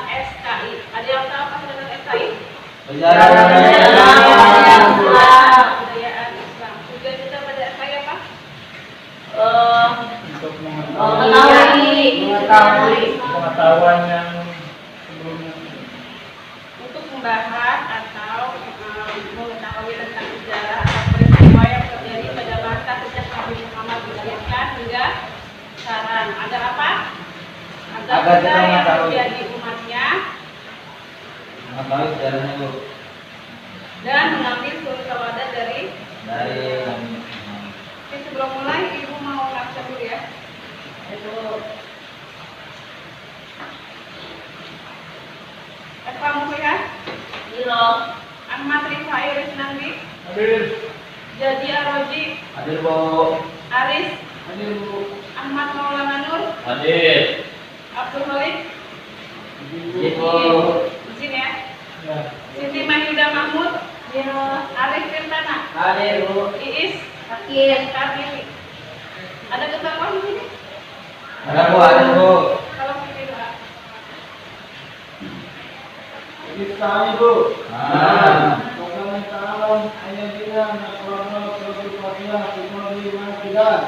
SKI. Ada yang tahu apa dengan SKI? Kebudayaan Islam. Tujuan kita pada SKI apa? untuk mengetahui pengetahuan yang sebelumnya. Untuk membahas atau mengetahui tentang sejarah atau peristiwa yang terjadi pada masa sejak Nabi Muhammad dilahirkan hingga sekarang. Agar apa? Agar kita yang menjadi umatnya mengetahui sejarahnya Bu. dan mengambil suri tauladan dari. Oke, sebelum mulai ibu mau ngabsen dulu ya. Itu Eva Muhyad, Halo. Ahmad Rifai Risnandi, Hadir. Jadi Aroji, Hadir Bu. Aris, Hadir Bu. Ahmad Maulana Nur, Hadir. Abdul Malik, Ibu. izin ya. Ya. Siti Mahyuda Mahmud, Arif Firtana, Hadir Bu. Iis, Hakim, Kartini. Ada ketentuan di sini? Ada Bu, ada Bu. Kalau Siti doa. Kita Bu. Ah. Pokoknya tahun hanya dia nasional sebagai Fatihah teknologi tidak.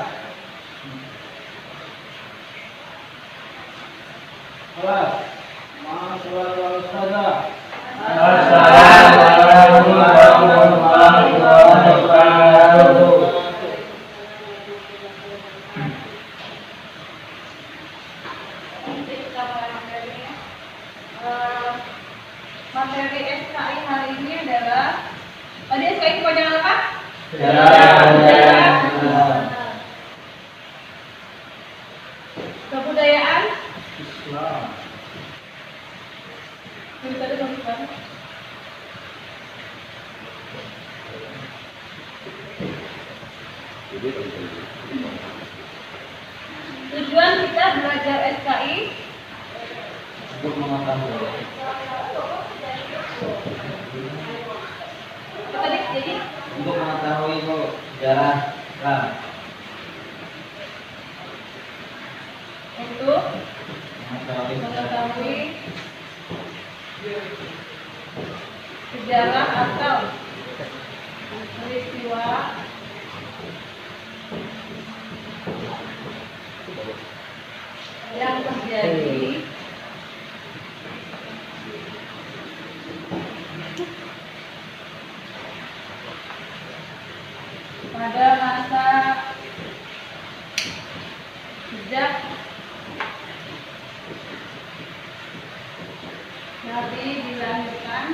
Kelas. Masyaallah Ustazah. Assalamualaikum warahmatullahi wabarakatuh. Nanti kita mulai materinya. Materi SKI hari ini adalah tadi SKI kepanjangan apa? Kebudayaan. Islam. Jadi tadi belum dibahas. Tujuan kita belajar SKI Untuk mengetahui apa tadi? Jadi untuk mengetahui Bu sejarah Islam. untuk Mengetahui mengetahui sejarah atau peristiwa yang terjadi pada masa sejak Nabi dilahirkan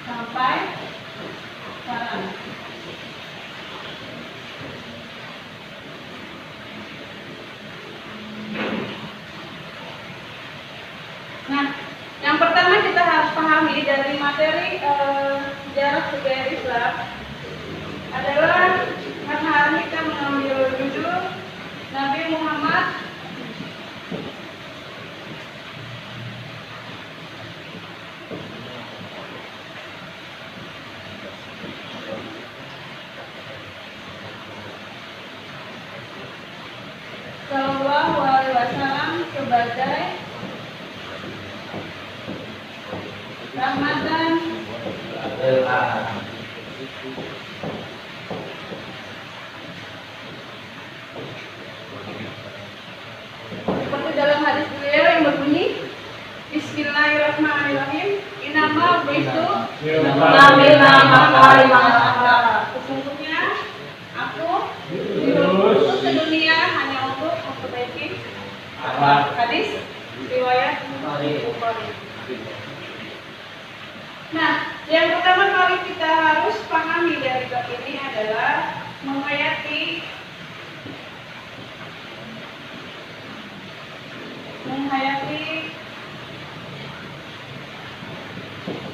sampai sekarang. Nah, yang pertama kita harus pahami dari materi sejarah sejarah Islam adalah karena hari ini kita mengambil judul Nabi Muhammad Sallallahu Alaihi Wasallam sebagai Ramadan seperti dalam hadis beliau yang berbunyi Bismillahirrahmanirrahim Inama bisu sesungguhnya aku diutus ke dunia hanya untuk memperbaiki hadis riwayat Bukhari. Nah, yang pertama kali kita harus pahami dari bab ini adalah menghayati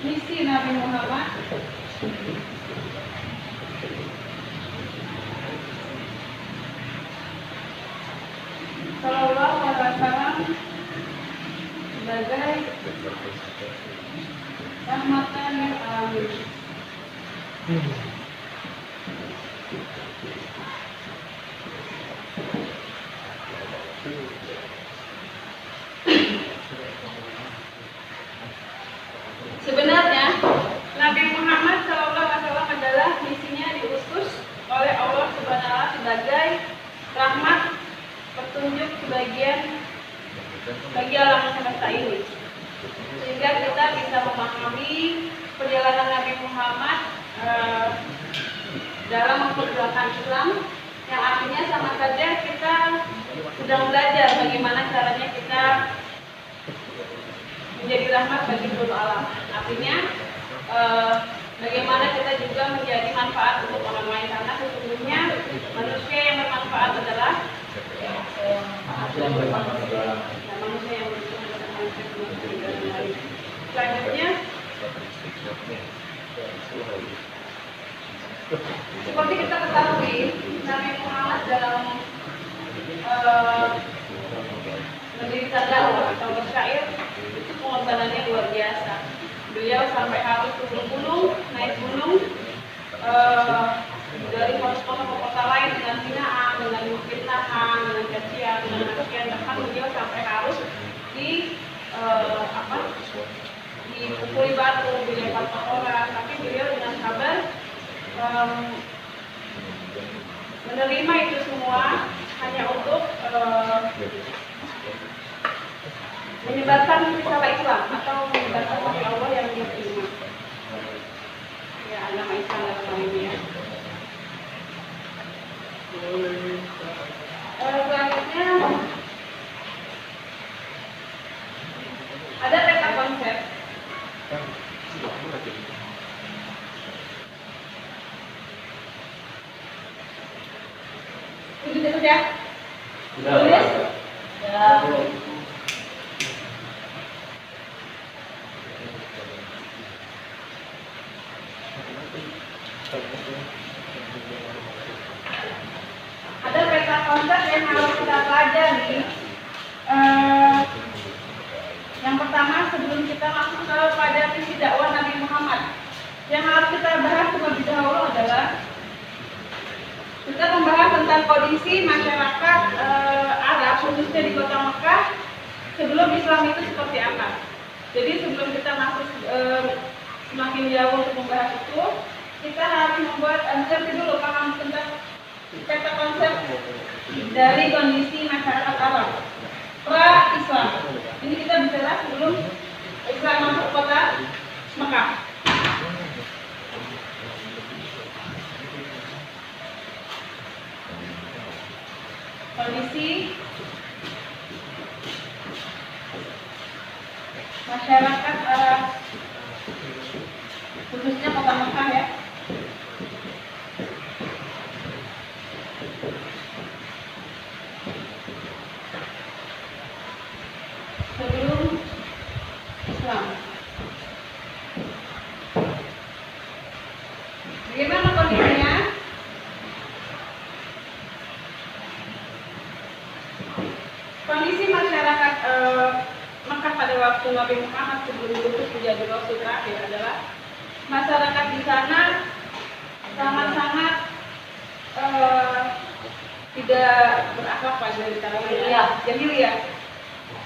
misi Nabi Muhammad Sallallahu Alaihi Wasallam sebagai rahmatan lil alamin. petunjuk sebagian bagi alam semesta ini, sehingga kita bisa memahami perjalanan Nabi Muhammad dalam memperjuangkan Islam, yang artinya sama saja kita sedang belajar bagaimana caranya kita menjadi rahmat bagi seluruh alam. Artinya bagaimana kita juga menjadi manfaat untuk orang lain, karena sesungguhnya manusia yang bermanfaat adalah manusia yang bermanfaat adalah manusia yang bermanfaat. Selanjutnya, seperti kita ketahui, Nabi Muhammad dalam mendirikan dakwah atau bersyair itu pengorbanannya luar biasa. Beliau sampai harus turun gunung, naik gunung, dari kota ke kota lain dengan hinaan, dengan fitnahan, dengan cacian, dengan makian. Bahkan beliau sampai harus dipukuli batu, dilempar ke orang. Tapi beliau dengan sabar menerima itu semua hanya untuk menyebarkan risalah Islam atau menyebarkan wahyu Allah yang dia terima. Ya, agama Islam dalam hal ini ya. Selanjutnya ada peta konsep. Sudah tulis ya? Tulis? Ya. Ada peta konsep yang harus kita pelajari. Yang pertama, sebelum kita masuk pada visi dakwah Nabi Muhammad, yang harus kita bahas terlebih dahulu adalah kita membahas tentang kondisi masyarakat Arab, khususnya di kota Mekah, sebelum Islam itu seperti apa. Jadi sebelum kita masuk semakin jauh untuk membahas itu, kita harus membuat mengerti dulu paham tentang peta konsep dari kondisi masyarakat Arab pra-Islam. Ini kita bicara sebelum Islam masuk kota Mekah. Kondisi masyarakat Arab, khususnya kota Mekah ya. Sebelum Islam. Bagaimana kondisinya? Kondisi masyarakat Mekah pada waktu Nabi Muhammad sebelum diutus menjadi Rasul terakhir adalah masyarakat di sana sangat-sangat tidak berakhlak pada jahiliyah.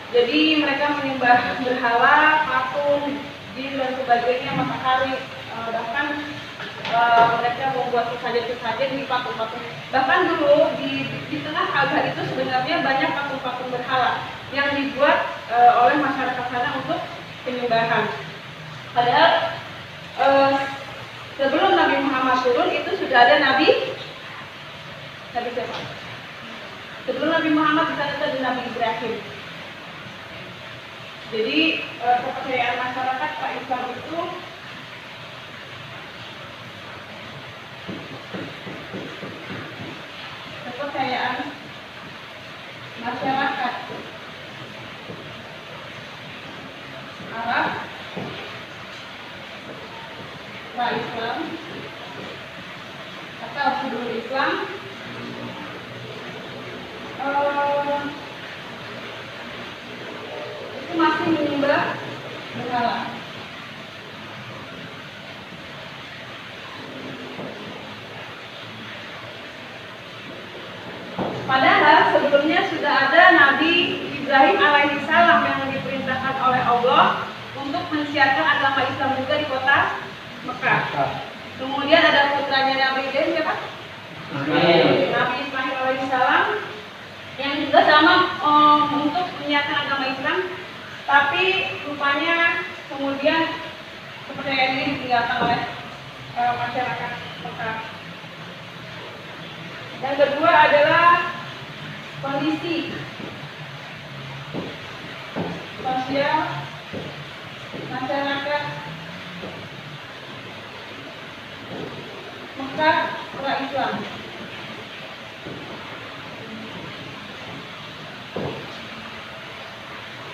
Jadi mereka menyembah berhala, patung, jin dan sebagainya, matahari, bahkan mereka membuat sesajen-sesajen di patung-patung. Bahkan dulu di tengah Ka'bah itu sebenarnya banyak patung-patung berhala yang dibuat oleh masyarakat sana untuk penyembahan. Padahal sebelum Nabi Muhammad turun itu sudah ada Nabi siapa? Sebelum Nabi Muhammad bisa ada Nabi Ibrahim. Jadi kepercayaan masyarakat Islam itu kepercayaan masyarakat Arab pra-Islam atau sebelum Islam itu masih menyembah berhala. Padahal sebelumnya sudah ada Nabi Ibrahim alaihissalam yang diperintahkan oleh Allah untuk mensiarkan agama Islam juga di kota Mekah. Kemudian ada putranya Nabi Ibrahim siapa? Nabi Ismail alaihissalam yang juga sama untuk menyiarkan agama Islam, tapi rupanya kemudian kepercayaan ini ditinggalkan oleh masyarakat Mekah. Dan kedua adalah kondisi sosial masyarakat Mekah pra-Islam.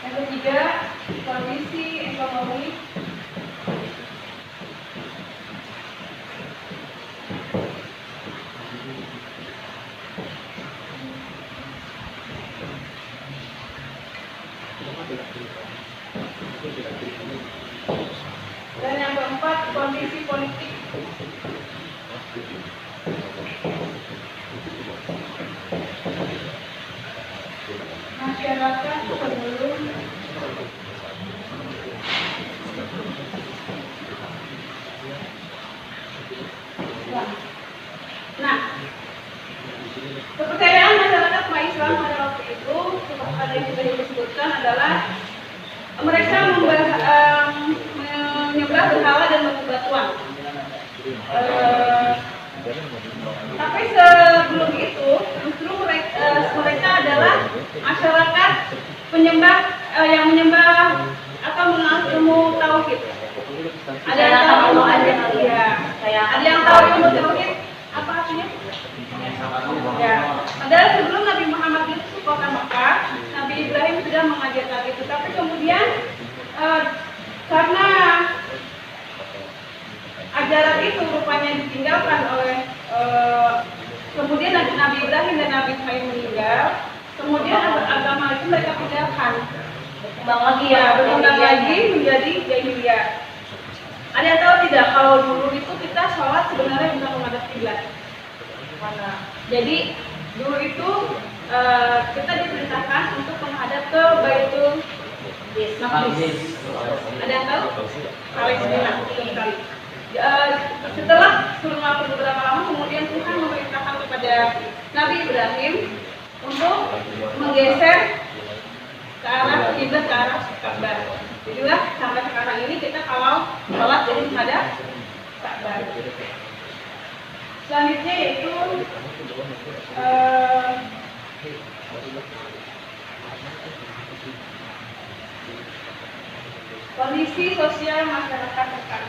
Yang ketiga, kondisi ekonomi dan yang keempat, kondisi politik. Masyarakat sebelum Nah, kepercayaan masyarakat Islam pada waktu itu, seperti ada yang sudah disebutkan, adalah mereka menyembah berhala dan batu-batuan. Tapi sebelum itu, justru mereka adalah masyarakat penyembah yang menyembah atau mengenal ilmu tauhid. Ada yang tahu ada yang tahu ilmu tauhid apa artinya? Ya. Padahal sebelum Nabi Muhammad itu ke kota Mekah, Nabi Ibrahim sudah mengajarkan itu. Tapi kemudian karena ajaran itu rupanya ditinggalkan oleh kemudian Nabi Ibrahim dan Nabi Ismail meninggal, kemudian agama itu mereka tinggalkan, berkembang lagi menjadi jahiliyah. Ada yang tahu tidak kalau dulu itu kita sholat sebenarnya bukan menghadap kiblat? Jadi dulu itu kita diperintahkan untuk menghadap ke Baitul Maqdis. Ada yang tahu? Palestina sekali. Setelah selama beberapa lama kemudian Tuhan memerintahkan kepada Nabi Ibrahim untuk menggeser ke arah kiblat, ke arah Ka'bah. Jadilah sampai sekarang ini kita kalau sholat jadi menghadap Ka'bah. Selanjutnya yaitu kondisi sosial masyarakat Mekah.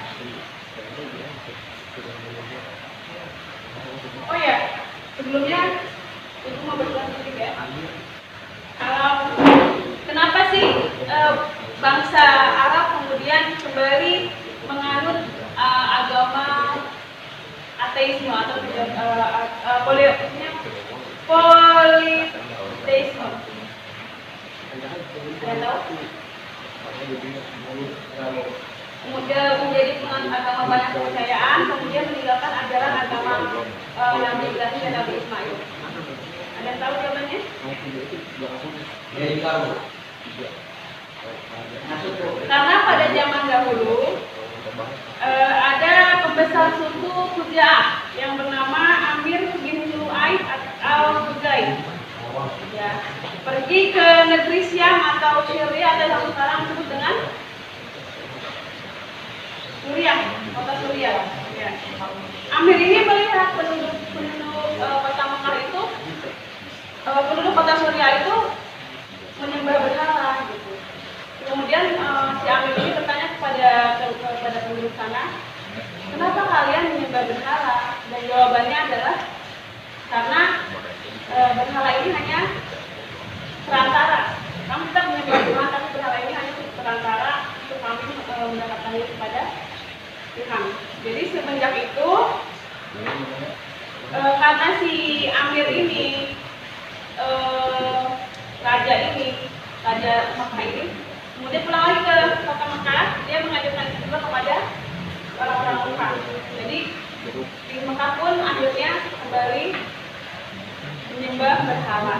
Oh ya, sebelumnya Ibu mau berbicara sedikit ya. Kalau kenapa sih bangsa Arab kemudian kembali menganut agama ateisme atau politeisme? Ada tahu? Kemudian menjadi penganut agama banyak kepercayaan, kemudian meninggalkan ajaran agama Nabi Ibrahim dan Nabi Ismail. Ada yang tahu jawabannya? Karena pada zaman dahulu ada pembesar suku Khuzaah yang bernama Amir bin Lu'ay al-Khuzai. Ya, pergi ke negeri Syam atau Syria, ada yang sekarang disebut dengan Suriah, kota Suriah. Ya. Amir ini melihat penduduk kota Mekah itu, penduduk kota Suriah itu menyembah berhala gitu. Kemudian si Amir ini bertanya kepada penduduk sana, kenapa kalian menyembah berhala? Dan jawabannya adalah karena berhala ini hanya perantara. Kami tetap menyembah Tuhan, tapi berhala ini hanya perantara untuk kami mendapatkan diri kepada Tuhan. Jadi semenjak itu karena si Amir ini raja Mekah ini kemudian pulang lagi ke kota Mekah, dia mengajarkan itu juga kepada orang-orang Mekah. Jadi di Mekah pun akhirnya kembali menyembah berhala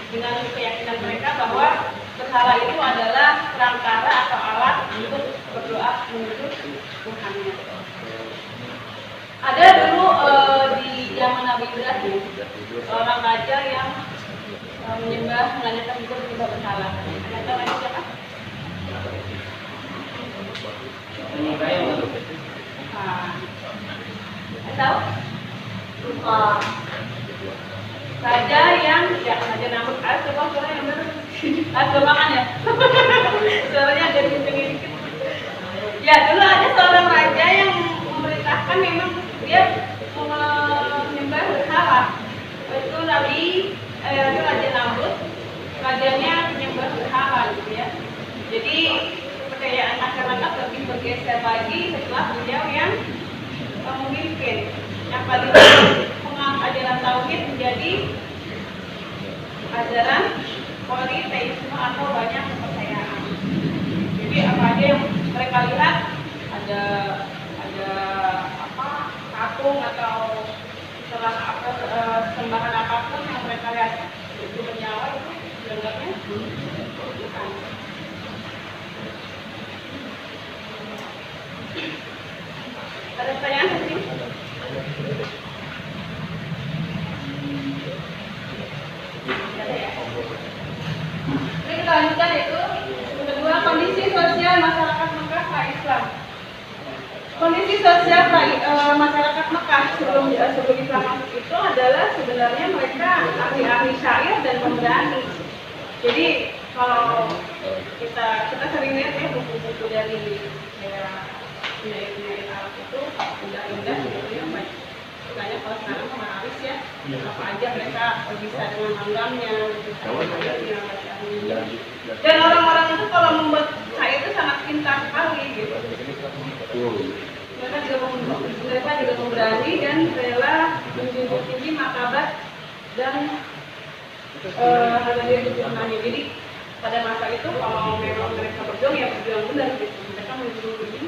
dengan keyakinan mereka bahwa berhala itu adalah perantara atau alat untuk berdoa menuju Tuhannya. Ada dulu di zaman Nabi Ibrahim seorang raja yang menanyakan juga menyembah berhala. Ada tahu lagi siapa? Ini kayu. Nah, tahu? Lupa. Raja yang Raja Namrud. Coba suara yang benar. Coba makan ya. Suaranya ada di pinggir dikit. Ya, dulu ada seorang raja yang memerintahkan, memang dia menyembah berhala. Itu Raja Namrud. Rajanya menyembah berhala gitu ya. Jadi kepercayaan masyarakat lebih bergeser lagi setelah beliau yang memimpin, yang paling ajaran tauhid menjadi ajaran politeisme atau banyak kepercayaan. Jadi apa aja yang mereka lihat, ada apa patung atau sembahan apapun yang mereka lihat itu bernyawa, itu dianggapnya bukan. Ada pertanyaan di sini? Ada ya? Ini kita lanjutkan itu. Kedua, kondisi sosial masyarakat Mekah pra-Islam. Kondisi sosial masyarakat Mekah sebelum Islam masuk itu adalah sebenarnya mereka ahli-ahli syair dan pemberani. Jadi kalau kita sering lihat ya buku-buku dari penyair Arab itu indah-indah sebetulnya banyak. Makanya kalau sekarang menarik ya, apa aja mereka bisa dengan langgamnya, dan orang-orang itu kalau membuat syair itu sangat pintar sekali gitu. Mereka juga memberani dan rela menjunjung tinggi martabat dan harga diri keturunannya. Jadi pada masa itu kalau memang mereka berjuang ya berjuang benar gitu. Mereka menjunjung tinggi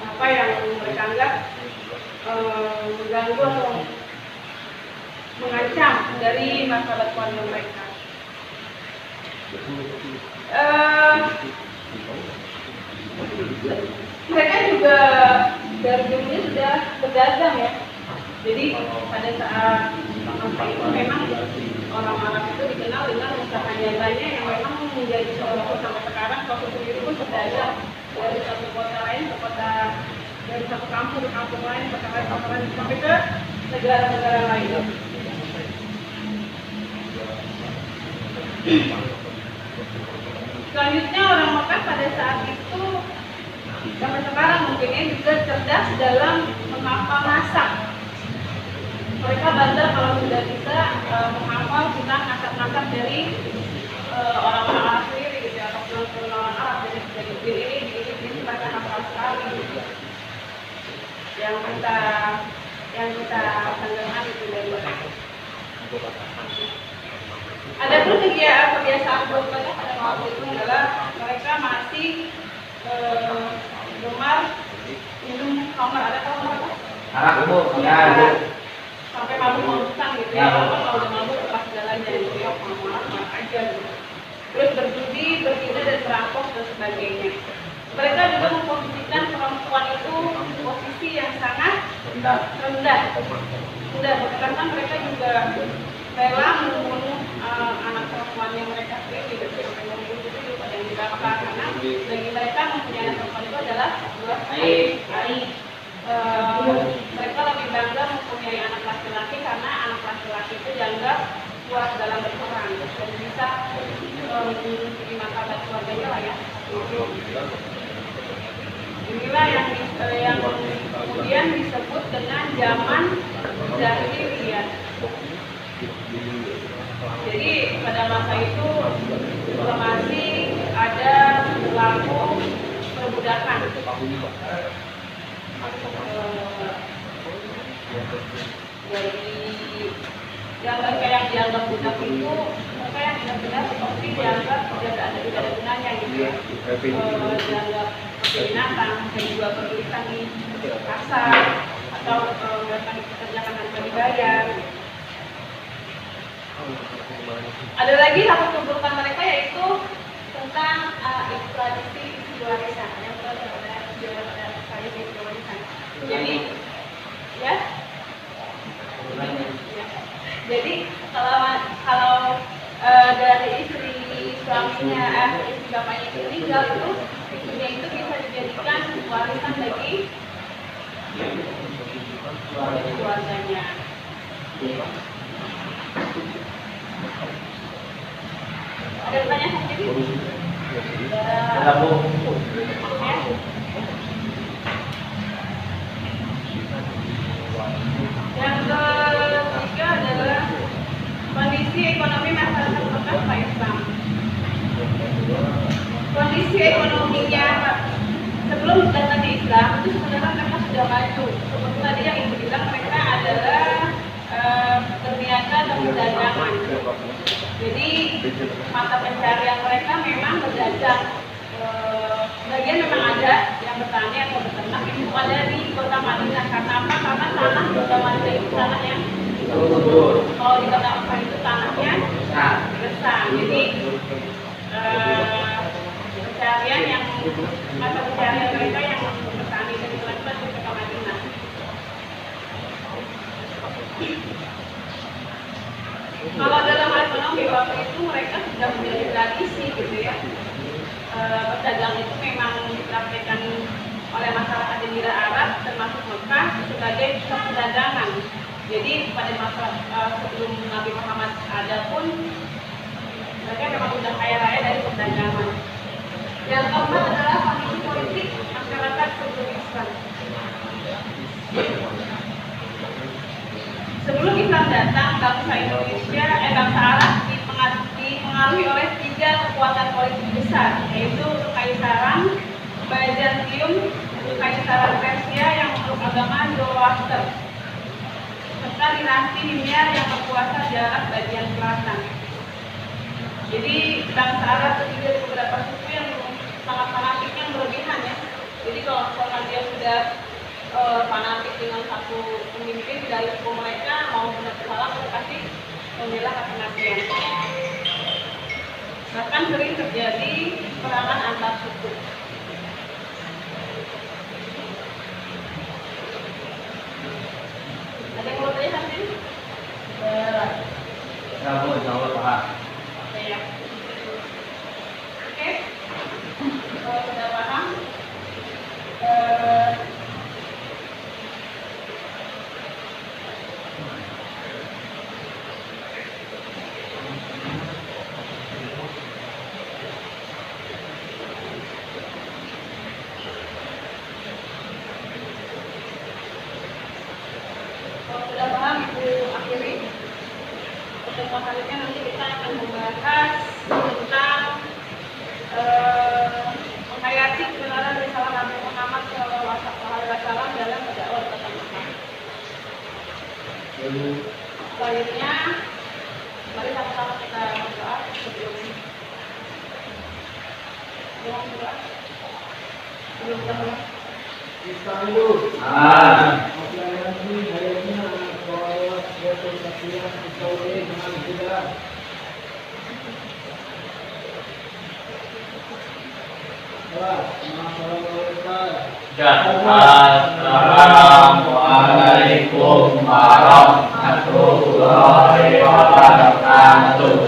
apa yang mereka anggap mengganggu atau mengancam dari martabat keluarga mereka. Mereka juga dari dulunya sudah berdagang ya. Jadi pada saat masa itu memang orang Arab itu dikenal dengan usaha nyatanya yang memang menjadi contoh sampai sekarang. Rasul sendiri pun berdagang dari satu kota lain ke kota, dari satu kampung ke kampung lain, kota lain sampai ke negara-negara lain. Selanjutnya orang Mekah pada saat itu sampai sekarang mungkinnya juga cerdas dalam menghafal nasab. Mereka bangga kalau sudah bisa menghafal tentang nasab-nasab dari orang-orang Arab sendiri gitu, atau orang Arab dari ini mereka hafal sekali. Yang kita banggakan itu dari mereka. Ada pun kebiasaan berbaca pada waktu itu adalah mereka masih gemar minum khamar. Ada khamar apa? Arak Bu, ya Bu. Sampai mabuk-mabukan gitu ya. Kalau udah mabuk lepas jalannya gitu ya, marah aja gitu. Terus berjudi, berzina dan merampok dan sebagainya. Mereka juga memposisikan perempuan itu posisi yang sangat rendah. Karena mereka juga rela membunuh anak perempuannya mereka sendiri gitu, sampai membunuh itu juga yang dibakar, karena bagi mereka mempunyai anak perempuan itu adalah sebuah aib. Mereka lebih bangga mempunyai anak laki-laki karena anak laki-laki itu dianggap kuat dalam berperang dan bisa menjadi martabat keluarganya lah ya. Inilah yang kemudian disebut dengan zaman jahiliyah. Jadi pada masa itu masih ada berlaku perbudakan. Dari yang mereka yang dianggap budak itu, mereka yang benar-benar seperti dianggap tidak ada gunanya gitu ya. Dianggap binatang, dan juga perlukan di pasar atau mereka dikerjakan tanpa dibayar. Ada lagi satu keburukan mereka yaitu tentang eksploitasi warisan, yang pada warisan. Jadi, ya. Jadi kalau istri bapaknya itu meninggal, itu istrinya itu bisa dijadikan warisan bagi keluarganya. Ada pertanyaan sedikit? Ada Bu. Yang ketiga adalah kondisi ekonomi masyarakat bekas Pak Islam. Kondisi ekonominya sebelum datangnya Islam itu sebenarnya mereka sudah maju. Seperti tadi yang Ibu bilang, mereka adalah berniaga dan perdagangan. Jadi mata pencarian mereka memang berdagang. Bagian memang ada yang bertani atau beternak, itu ada di kota Madinah. Karena apa? Karena tanah di kota Madinah itu tanah yang kalau di kota Mekah itu tanahnya besar. Jadi pencarian yang mata pencarian mereka yang bertani dan berlanjut di kota Madinah. Kalau dalam hal ekonomi waktu itu mereka sudah menjadi tradisi gitu ya. Berdagang itu memang dipraktikkan oleh masyarakat di Jazirah Arab termasuk Mekah sebagai pusat perdagangan. Jadi pada masa sebelum Nabi Muhammad ada pun mereka memang sudah kaya raya dari perdagangan. Yang keempat adalah kondisi politik masyarakat sebelum Islam. Sebelum Islam datang, bangsa Arab dipengaruhi oleh 3 kekuatan politik besar, yaitu Kekaisaran Byzantium, Kekaisaran Persia yang memeluk agama Zoroaster, serta dinasti Himyar yang berkuasa di Arab bagian selatan. Jadi bangsa Arab terdiri dari beberapa suku yang sangat fanatik, yang berlebihan ya. Jadi kalau misalkan dia sudah fanatik dengan satu pemimpin dari suku mereka, mau benar salah pasti membela kematian. Bahkan sering terjadi perangan antar suku. Ada yang mau tanya sampai ini? Ya Bu, insya Allah paham. Ya. Oke. Kalau sudah paham, pertemuan selanjutnya nanti kita akan membahas tentang menghayati kebenaran risalah Nabi Muhammad SAW dalam berdakwah di kota Mekah. Selanjutnya, mari sama-sama kita berdoa sebelum kita mulai. Assalamualaikum warahmatullahi wabarakatuh.